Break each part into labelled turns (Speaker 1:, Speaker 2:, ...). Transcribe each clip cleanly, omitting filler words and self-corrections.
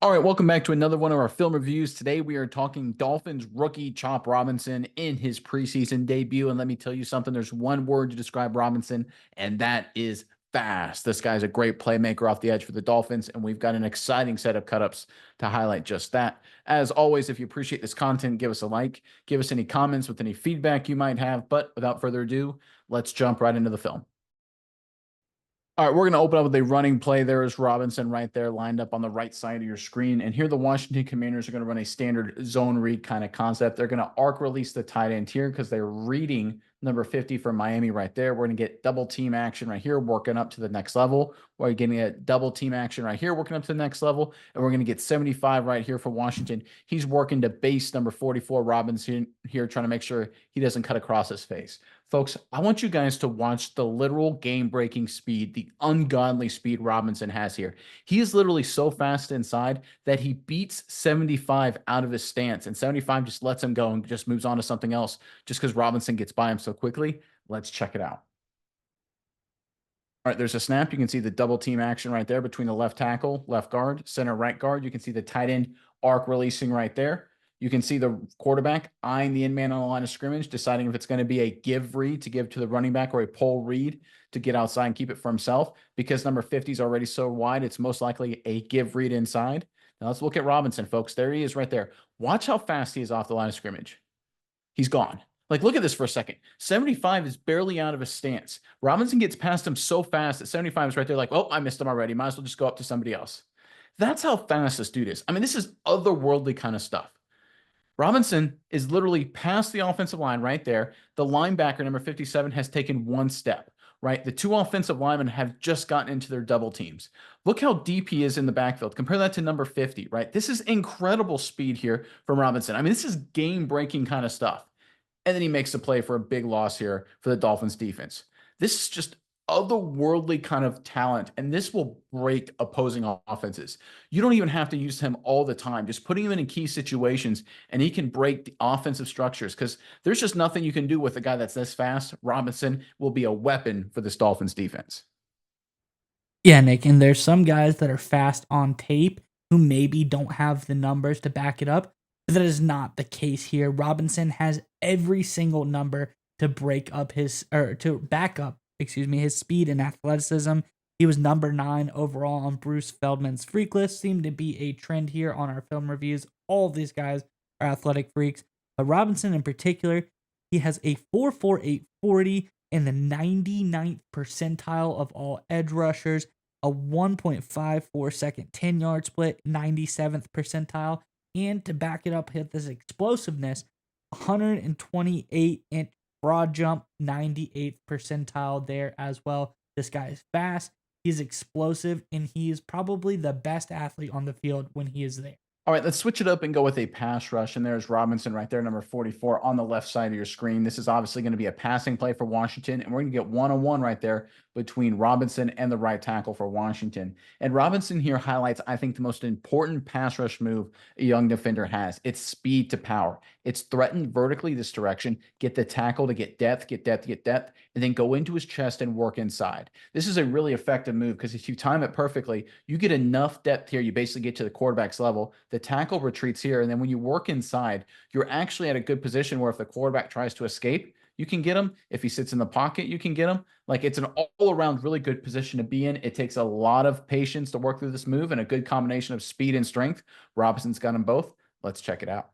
Speaker 1: All right, welcome back to another one of our film reviews. Today we are talking Dolphins rookie Chop Robinson in his preseason debut. And let me tell you something, there's one word to describe Robinson, and that is fast. This guy's a great playmaker off the edge for the Dolphins, and we've got an exciting set of cut-ups to highlight just that. As always, if you appreciate this content, give us a like, give us any comments with any feedback you might have. But without further ado, let's jump right into the film. All right, we're going to open up with a running play. There is Robinson right there lined up on the right side of your screen. And here the Washington Commanders are going to run a standard zone read kind of concept. They're going to arc release the tight end here because they're reading number 50 for Miami right there. We're going to get double team action right here, working up to the next level. We're getting a double team action right here, working up to the next level. And we're going to get 75 right here for Washington. He's working to base number 44 Robinson here, trying to make sure he doesn't cut across his face. Folks, I want you guys to watch the literal game-breaking speed, the ungodly speed Robinson has here. He is literally so fast inside that he beats 75 out of his stance, and 75 just lets him go and just moves on to something else just because Robinson gets by him so quickly. Let's check it out. All right, there's a snap. You can see the double team action right there between the left tackle, left guard, center, right guard. You can see the tight end arc releasing right there. You can see the quarterback eyeing the in-man on the line of scrimmage, deciding if it's going to be a give read to give to the running back or a pull read to get outside and keep it for himself. Because number 50 is already so wide, it's most likely a give read inside. Now let's look at Robinson, folks. There he is right there. Watch how fast he is off the line of scrimmage. He's gone. Like, look at this for a second. 75 is barely out of his stance. Robinson gets past him so fast that 75 is right there like, oh, I missed him already. Might as well just go up to somebody else. That's how fast this dude is. I mean, this is otherworldly kind of stuff. Robinson is literally past the offensive line right there. The linebacker, number 57, has taken one step, right? The two offensive linemen have just gotten into their double teams. Look how deep he is in the backfield. Compare that to number 50, right? This is incredible speed here from Robinson. I mean, this is game-breaking kind of stuff. And then he makes a play for a big loss here for the Dolphins defense. This is just otherworldly kind of talent, and this will break opposing offenses. You don't even have to use him all the time. Just putting him in key situations, and he can break the offensive structures because there's just nothing you can do with a guy that's this fast. Robinson will be a weapon for this Dolphins defense.
Speaker 2: Yeah, Nick, and there's some guys that are fast on tape who maybe don't have the numbers to back it up, but that is not the case here. Robinson has every single number to break up his or to back up, his speed and athleticism. He was number 9 overall on Bruce Feldman's freak list. Seemed to be a trend here on our film reviews. All of these guys are athletic freaks, but Robinson in particular, he has a 4.48 40 in the 99th percentile of all edge rushers, a 1.54 second 10-yard split, 97th percentile, and to back it up with this explosiveness, 128-inch broad jump, 98th percentile there as well. This guy is fast, he's explosive, and he is probably the best athlete on the field when he is there.
Speaker 1: All right, let's switch it up and go with a pass rush. And there's Robinson right there, number 44 on the left side of your screen. This is obviously going to be a passing play for Washington. And we're going to get one-on-one right there between Robinson and the right tackle for Washington. And Robinson here highlights, I think, the most important pass rush move a young defender has. It's speed to power. It's threaten vertically this direction, get the tackle to get depth, and then go into his chest and work inside. This is a really effective move because if you time it perfectly, you get enough depth here. You basically get to the quarterback's level. The tackle retreats here, and then when you work inside, you're actually at a good position where if the quarterback tries to escape, you can get him. If he sits in the pocket, you can get him. Like, it's an all-around really good position to be in. It takes a lot of patience to work through this move and a good combination of speed and strength. Robinson's got them both. Let's check it out.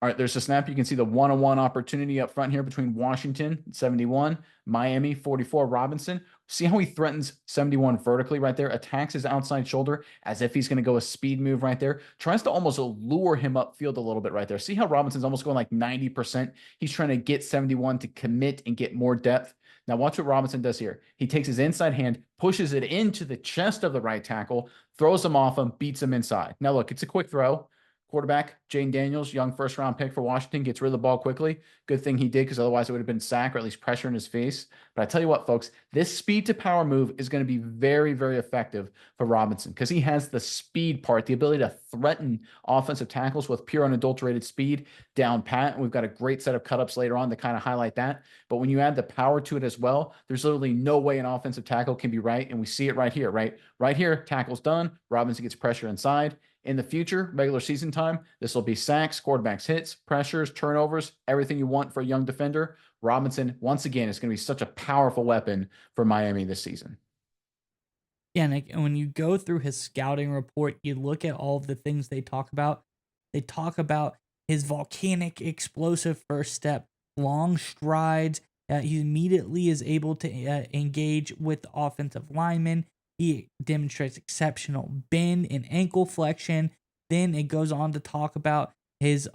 Speaker 1: All right, there's a snap. You can see the one-on-one opportunity up front here between Washington, 71, Miami, 44, Robinson. See how he threatens 71 vertically right there, attacks his outside shoulder as if he's going to go a speed move right there, tries to almost lure him upfield a little bit right there. See how Robinson's almost going like 90%? He's trying to get 71 to commit and get more depth. Now watch what Robinson does here. He takes his inside hand, pushes it into the chest of the right tackle, throws him off him, beats him inside. Now look, it's a quick throw. Quarterback, Jane Daniels, young first-round pick for Washington, gets rid of the ball quickly. Good thing he did, because otherwise it would have been sack or at least pressure in his face. But I tell you what, folks, this speed to power move is going to be very, very effective for Robinson, because he has the speed part, the ability to threaten offensive tackles with pure unadulterated speed down pat. And we've got a great set of cut-ups later on to kind of highlight that. But when you add the power to it as well, there's literally no way an offensive tackle can be right. And we see it right here, right? Right here, tackle's done. Robinson gets pressure inside. In the future, regular season time, this will be sacks, quarterbacks hits, pressures, turnovers, everything you want for a young defender. Robinson, once again, is going to be such a powerful weapon for Miami this season.
Speaker 2: Yeah, Nick, and when you go through his scouting report, you look at all of the things they talk about. They talk about his volcanic, explosive first step, long strides. He immediately is able to engage with the offensive linemen. He demonstrates exceptional bend and ankle flexion. Then it goes on to talk about his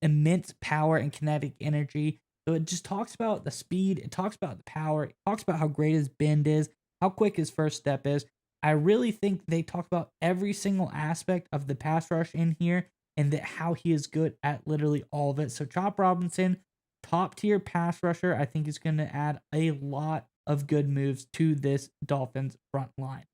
Speaker 2: immense power and kinetic energy. So it just talks about the speed. It talks about the power. It talks about how great his bend is, how quick his first step is. I really think they talk about every single aspect of the pass rush in here, and that how he is good at literally all of it. So Chop Robinson, top tier pass rusher, I think is going to add a lot of good moves to this Dolphins front line.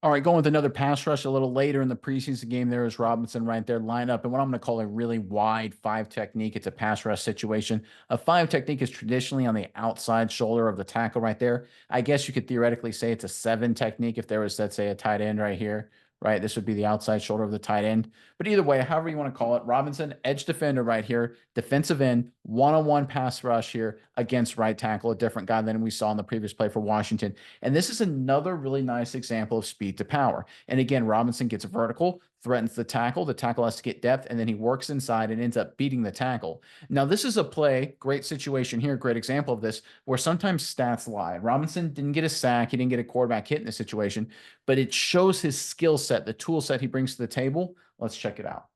Speaker 1: All right, going with another pass rush a little later in the preseason game, there is Robinson right there lined up. And what I'm going to call a really wide five technique. It's a pass rush situation. A five technique is traditionally on the outside shoulder of the tackle right there. I guess you could theoretically say it's a seven technique if there was, let's say, a tight end right here, right? This would be the outside shoulder of the tight end. But either way, however you want to call it, Robinson, edge defender right here, defensive end, one-on-one pass rush here against right tackle, a different guy than we saw in the previous play for Washington. And this is another really nice example of speed to power. And again, Robinson gets vertical, threatens the tackle has to get depth, and then he works inside and ends up beating the tackle. Now, this is a play, great situation here, great example of this, where sometimes stats lie. Robinson didn't get a sack, he didn't get a quarterback hit in this situation, but it shows his skill set, the tool set he brings to the table. Let's check it out.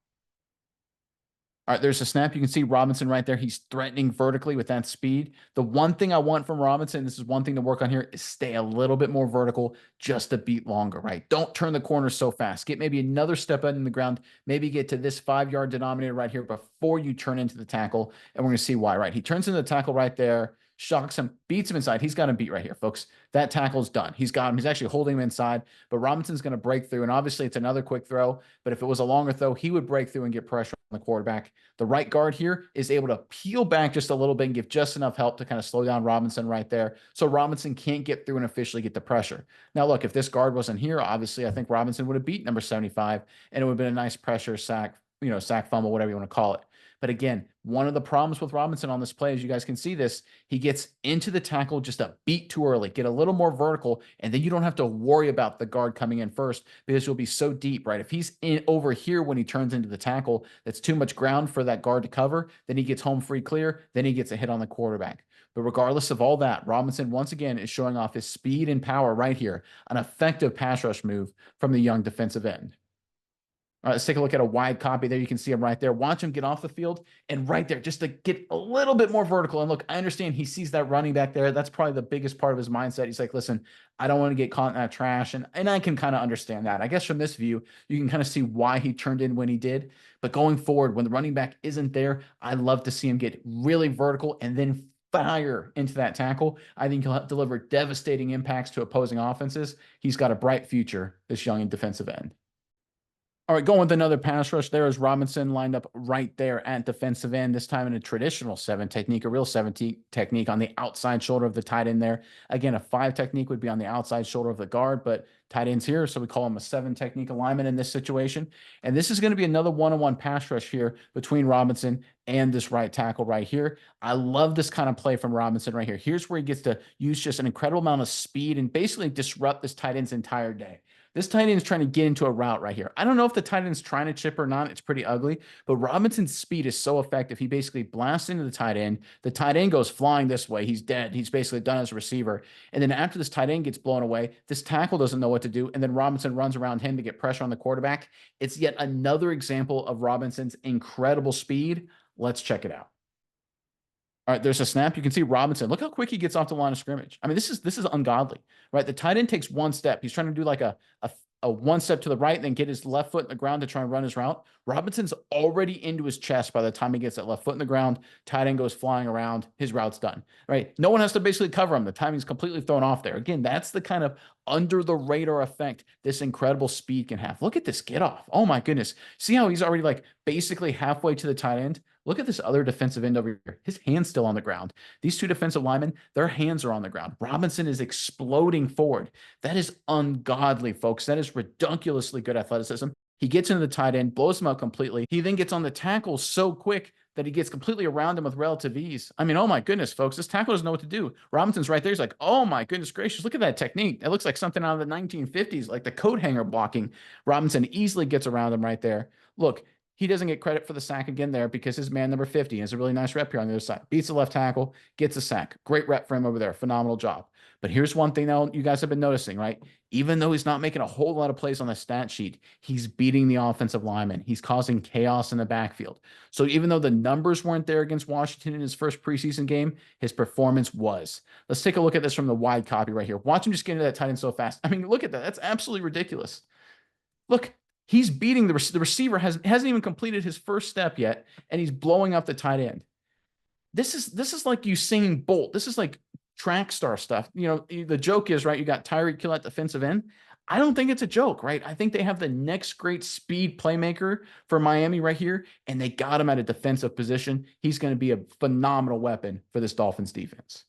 Speaker 1: All right, there's a snap. You can see Robinson right there. He's threatening vertically with that speed. The one thing I want from Robinson, this is one thing to work on here, is stay a little bit more vertical, just a beat longer, right? Don't turn the corner so fast. Get maybe another step in the ground, maybe get to this 5-yard denominator right here before you turn into the tackle. And we're going to see why, right? He turns into the tackle right there, shocks him, beats him inside. He's got him beat right here, folks. That tackle's done. He's got him. He's actually holding him inside, but Robinson's going to break through. And obviously it's another quick throw, but if it was a longer throw, he would break through and get pressure on the quarterback. The right guard here is able to peel back just a little bit and give just enough help to kind of slow down Robinson right there. So Robinson can't get through and officially get the pressure. Now, look, if this guard wasn't here, obviously I think Robinson would have beat number 75 and it would have been a nice pressure sack, sack fumble, whatever you want to call it. But again, one of the problems with Robinson on this play, as you guys can see this, he gets into the tackle just a beat too early, get a little more vertical, and then you don't have to worry about the guard coming in first because you'll be so deep, right? If he's in over here when he turns into the tackle, that's too much ground for that guard to cover, then he gets home free clear, then he gets a hit on the quarterback. But regardless of all that, Robinson, once again, is showing off his speed and power right here, an effective pass rush move from the young defensive end. All right, let's take a look at a wide copy there. You can see him right there. Watch him get off the field and right there just to get a little bit more vertical. And look, I understand he sees that running back there. That's probably the biggest part of his mindset. He's like, listen, I don't want to get caught in that trash. And I can kind of understand that. I guess from this view, you can kind of see why he turned in when he did. But going forward, when the running back isn't there, I love to see him get really vertical and then fire into that tackle. I think he'll deliver devastating impacts to opposing offenses. He's got a bright future, this young defensive end. All right, going with another pass rush. There is Robinson lined up right there at defensive end, this time in a traditional 7 technique, a real 7 technique on the outside shoulder of the tight end there. Again, a 5 technique would be on the outside shoulder of the guard, but tight end's here, so we call him a 7 technique alignment in this situation. And this is going to be another one-on-one pass rush here between Robinson and this right tackle right here. I love this kind of play from Robinson right here. Here's where he gets to use just an incredible amount of speed and basically disrupt this tight end's entire day. This tight end is trying to get into a route right here. I don't know if the tight end's trying to chip or not. It's pretty ugly, but Robinson's speed is so effective. He basically blasts into the tight end. The tight end goes flying this way. He's dead. He's basically done as a receiver. And then after this tight end gets blown away, this tackle doesn't know what to do. And then Robinson runs around him to get pressure on the quarterback. It's yet another example of Robinson's incredible speed. Let's check it out. All right, there's a snap. You can see Robinson. Look how quick he gets off the line of scrimmage. I mean, this is ungodly, right? The tight end takes one step. He's trying to do like a a one step to the right, and then get his left foot in the ground to try and run his route. Robinson's already into his chest by the time he gets that left foot in the ground. Tight end goes flying around. His route's done, right? No one has to basically cover him. The timing's completely thrown off there. Again, that's the kind of under the radar effect this incredible speed can have. Look at this get off. Oh my goodness. See how he's already like basically halfway to the tight end? Look at this other defensive end over here. His hand's still on the ground. These two defensive linemen, their hands are on the ground. Robinson is exploding forward. That is ungodly, folks. That is ridiculously good athleticism. He gets into the tight end, blows him out completely. He then gets on the tackle so quick that he gets completely around him with relative ease. I mean, oh my goodness, folks, this tackle doesn't know what to do. Robinson's right there. He's like, oh my goodness gracious, look at that technique. It looks like something out of the 1950s, like the coat hanger blocking. Robinson easily gets around him right there. Look, he doesn't get credit for the sack again there because his man number 50 has a really nice rep here on the other side. Beats the left tackle, gets a sack. Great rep for him over there. Phenomenal job. But here's one thing that you guys have been noticing, right? Even though he's not making a whole lot of plays on the stat sheet, he's beating the offensive lineman. He's causing chaos in the backfield. So even though the numbers weren't there against Washington in his first preseason game, his performance was. Let's take a look at this from the wide copy right here. Watch him just get into that tight end so fast. I mean, look at that. That's absolutely ridiculous. Look, he's beating the receiver hasn't even completed his first step yet, and he's blowing up the tight end. This is like Usain Bolt. This is like track star stuff. You know, the joke is, right, you got Tyreek Hill at defensive end. I don't think it's a joke, right? I think they have the next great speed playmaker for Miami right here, and they got him at a defensive position. He's going to be a phenomenal weapon for this Dolphins defense.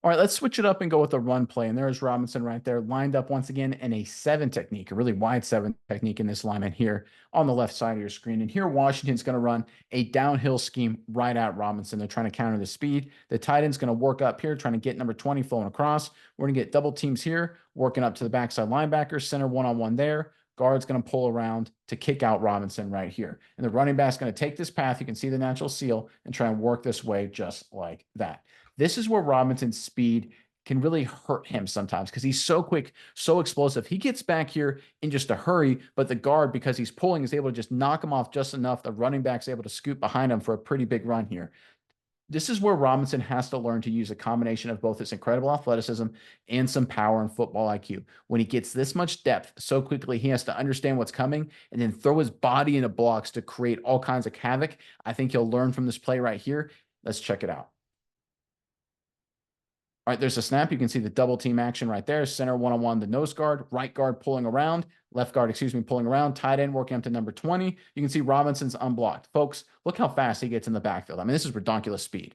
Speaker 1: All right, let's switch it up and go with a run play. And there's Robinson right there, lined up once again in a 7 technique, a really wide 7 technique in this lineman here on the left side of your screen. And here Washington's going to run a downhill scheme right at Robinson. They're trying to counter the speed. The tight end's going to work up here, trying to get number 20 flowing across. We're going to get double teams here, working up to the backside linebacker, center one-on-one there. Guard's going to pull around to kick out Robinson right here. And the running back's going to take this path. You can see the natural seal and try and work this way just like that. This is where Robinson's speed can really hurt him sometimes because he's so quick, so explosive. He gets back here in just a hurry, but the guard, because he's pulling, is able to just knock him off just enough. The running back's able to scoot behind him for a pretty big run here. This is where Robinson has to learn to use a combination of both his incredible athleticism and some power and football IQ. When he gets this much depth so quickly, he has to understand what's coming and then throw his body into blocks to create all kinds of havoc. I think he'll learn from this play right here. Let's check it out. All right, there's a snap. You can see the double team action right there. Center one-on-one, the nose guard, right guard pulling around, left guard, pulling around, tight end working up to number 20. You can see Robinson's unblocked. Folks, look how fast he gets in the backfield. I mean, this is ridiculous speed.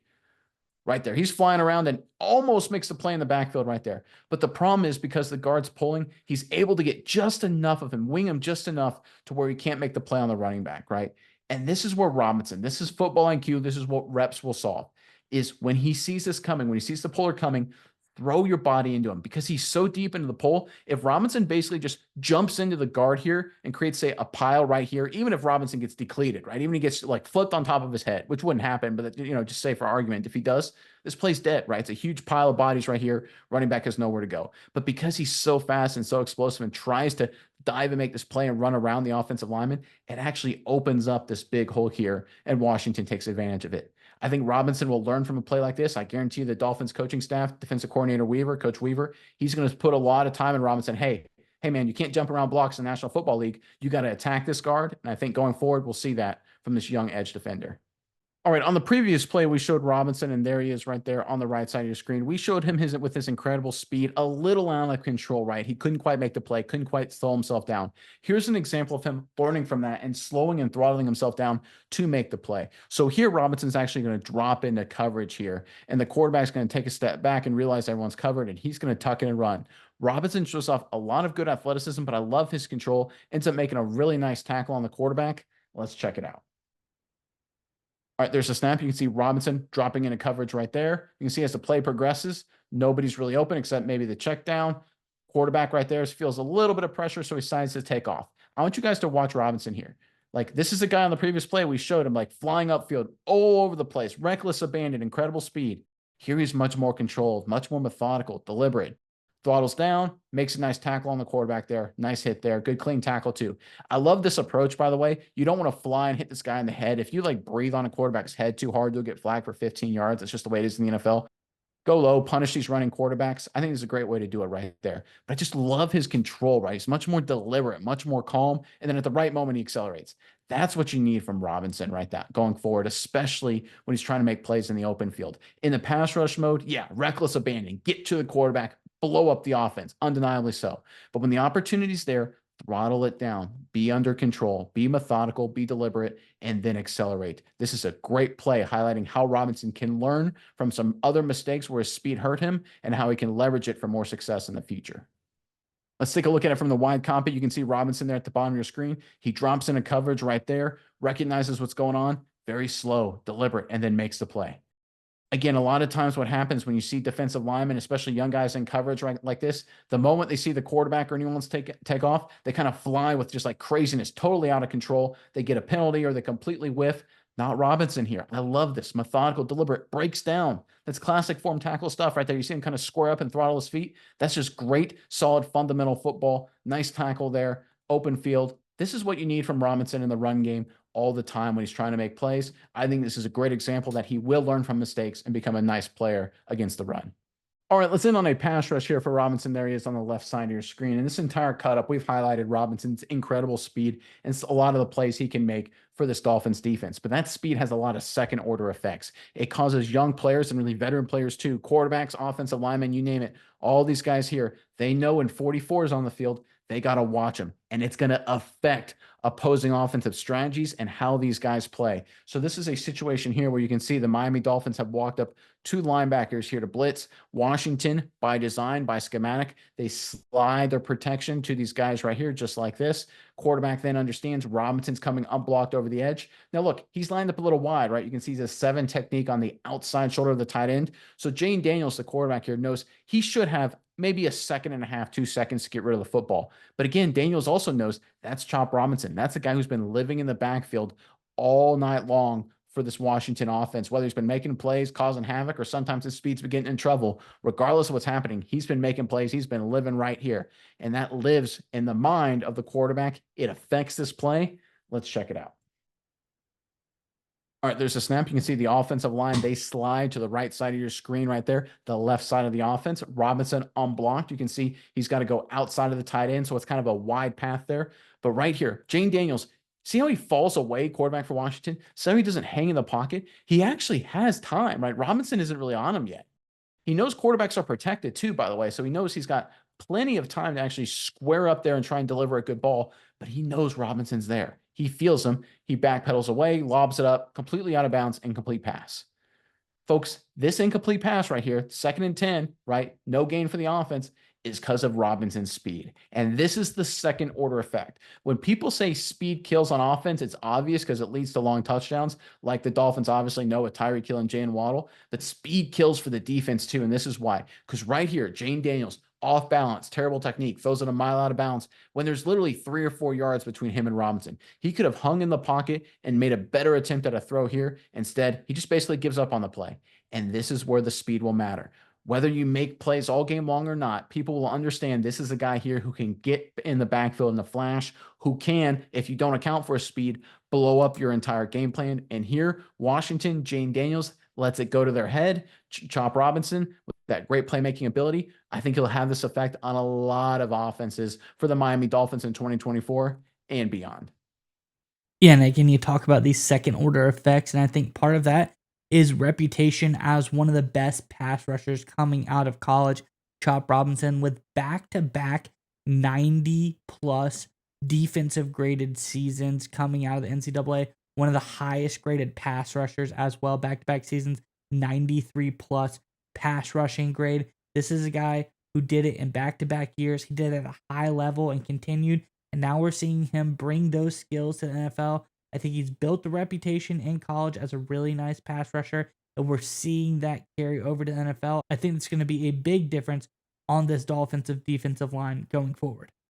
Speaker 1: Right there. He's flying around and almost makes the play in the backfield right there. But the problem is because the guard's pulling, he's able to get just enough of him, wing him just enough to where he can't make the play on the running back, right? And this is where Robinson, this is football IQ, this is what reps will solve. Is when he sees this coming, when he sees the puller coming, throw your body into him because he's so deep into the pull. If Robinson basically just jumps into the guard here and creates, say, a pile right here, even if Robinson gets decleated, right? Even if he gets like flipped on top of his head, which wouldn't happen, but just say for argument, if he does, this play's dead, right? It's a huge pile of bodies right here. Running back has nowhere to go. But because he's so fast and so explosive and tries to dive and make this play and run around the offensive lineman, it actually opens up this big hole here, and Washington takes advantage of it. I think Robinson will learn from a play like this. I guarantee you the Dolphins coaching staff, defensive coordinator Weaver, Coach Weaver, he's going to put a lot of time in Robinson. Hey, man, you can't jump around blocks in the National Football League. You got to attack this guard. And I think going forward, we'll see that from this young edge defender. All right, on the previous play, we showed Robinson, and there he is right there on the right side of your screen. We showed him with his incredible speed, a little out of control, right? He couldn't quite make the play, couldn't quite slow himself down. Here's an example of him learning from that and slowing and throttling himself down to make the play. So here, Robinson's actually going to drop into coverage here, and the quarterback's going to take a step back and realize everyone's covered, and he's going to tuck in and run. Robinson shows off a lot of good athleticism, but I love his control. Ends up making a really nice tackle on the quarterback. Let's check it out. All right, there's a snap. You can see Robinson dropping into coverage right there. You can see as the play progresses, nobody's really open except maybe the check down. Quarterback right there feels a little bit of pressure, so he decides to take off. I want you guys to watch Robinson here. Like, this is a guy on the previous play we showed him, like, flying upfield all over the place, reckless abandon, incredible speed. Here he's much more controlled, much more methodical, deliberate. Throttles down, makes a nice tackle on the quarterback there. Nice hit there. Good clean tackle too. I love this approach, by the way. You don't want to fly and hit this guy in the head. If you like breathe on a quarterback's head too hard, you'll get flagged for 15 yards. That's just the way it is in the NFL. Go low, punish these running quarterbacks. I think this is a great way to do it right there. But I just love his control, right? He's much more deliberate, much more calm. And then at the right moment, he accelerates. That's what you need from Robinson right that going forward, especially when he's trying to make plays in the open field. In the pass rush mode, yeah, reckless abandon, get to the quarterback, blow up the offense, undeniably so. But when the opportunity's there, throttle it down, be under control, be methodical, be deliberate, and then accelerate. This is a great play highlighting how Robinson can learn from some other mistakes where his speed hurt him and how he can leverage it for more success in the future. Let's take a look at it from the wide cockpit. You can see Robinson there at the bottom of your screen. He drops into coverage right there, recognizes what's going on, very slow, deliberate, and then makes the play. Again, a lot of times what happens when you see defensive linemen, especially young guys in coverage right like this, the moment they see the quarterback or anyone else take off, they kind of fly with just like craziness, totally out of control. They get a penalty or they completely whiff. Not Robinson here. I love this. Methodical, deliberate, breaks down. That's classic form tackle stuff right there. You see him kind of square up and throttle his feet. That's just great, solid, fundamental football. Nice tackle there. Open field. This is what you need from Robinson in the run game all the time when he's trying to make plays. I think this is a great example that he will learn from mistakes and become a nice player against the run. All right, let's end on a pass rush here for Robinson. There he is on the left side of your screen. And this entire cut up, we've highlighted Robinson's incredible speed and a lot of the plays he can make for this Dolphins defense. But that speed has a lot of second order effects. It causes young players and really veteran players too, quarterbacks, offensive linemen, you name it. All these guys here, they know when 44 is on the field, they got to watch him. And it's going to affect opposing offensive strategies and how these guys play. So this is a situation here where you can see the Miami Dolphins have walked up two linebackers here to blitz. Washington, by design, by schematic, they slide their protection to these guys right here, just like this. Quarterback then understands Robinson's coming unblocked over the edge. Now look, he's lined up a little wide, right? You can see the 7 technique on the outside shoulder of the tight end. So Jane Daniels, the quarterback here, knows he should have maybe a second and a half, 2 seconds to get rid of the football. But again, Daniels also knows that's Chop Robinson. That's a guy who's been living in the backfield all night long for this Washington offense, whether he's been making plays, causing havoc, or sometimes his speed's been getting in trouble. Regardless of what's happening, he's been making plays. He's been living right here. And that lives in the mind of the quarterback. It affects this play. Let's check it out. All right, there's a snap. You can see the offensive line. They slide to the right side of your screen right there, the left side of the offense. Robinson unblocked. You can see he's got to go outside of the tight end, so it's kind of a wide path there. But right here, Jane Daniels, see how he falls away, quarterback for Washington? So he doesn't hang in the pocket. He actually has time, right? Robinson isn't really on him yet. He knows quarterbacks are protected too, by the way, so he knows he's got plenty of time to actually square up there and try and deliver a good ball, but he knows Robinson's there. He feels him. He backpedals away, lobs it up, completely out of bounds, incomplete pass. Folks, this incomplete pass right here, 2nd and 10, right? No gain for the offense is because of Robinson's speed. And this is the second order effect. When people say speed kills on offense, it's obvious because it leads to long touchdowns, like the Dolphins obviously know with Tyreek Hill and Jaylen Waddle, but speed kills for the defense too. And this is why, because right here, Jane Daniels, off balance, terrible technique, throws it a mile out of bounds when there's literally 3 or 4 yards between him and Robinson. He could have hung in the pocket and made a better attempt at a throw here. Instead, he just basically gives up on the play. And this is where the speed will matter. Whether you make plays all game long or not, people will understand this is a guy here who can get in the backfield in the flash, who can, if you don't account for his speed, blow up your entire game plan. And here, Washington, Jane Daniels lets it go to their head. Chop Robinson with that great playmaking ability. I think he'll have this effect on a lot of offenses for the Miami Dolphins in 2024 and beyond.
Speaker 2: Yeah, and again, you talk about these second order effects, and I think part of that is reputation as one of the best pass rushers coming out of college. Chop Robinson with back to back 90 plus defensive graded seasons coming out of the NCAA, one of the highest graded pass rushers as well, back to back seasons, 93 plus pass rushing grade. This is a guy who did it in back to back years. He did it at a high level and continued. And now we're seeing him bring those skills to the NFL. I think he's built the reputation in college as a really nice pass rusher, and we're seeing that carry over to the NFL. I think it's going to be a big difference on this Dolphins defensive line going forward.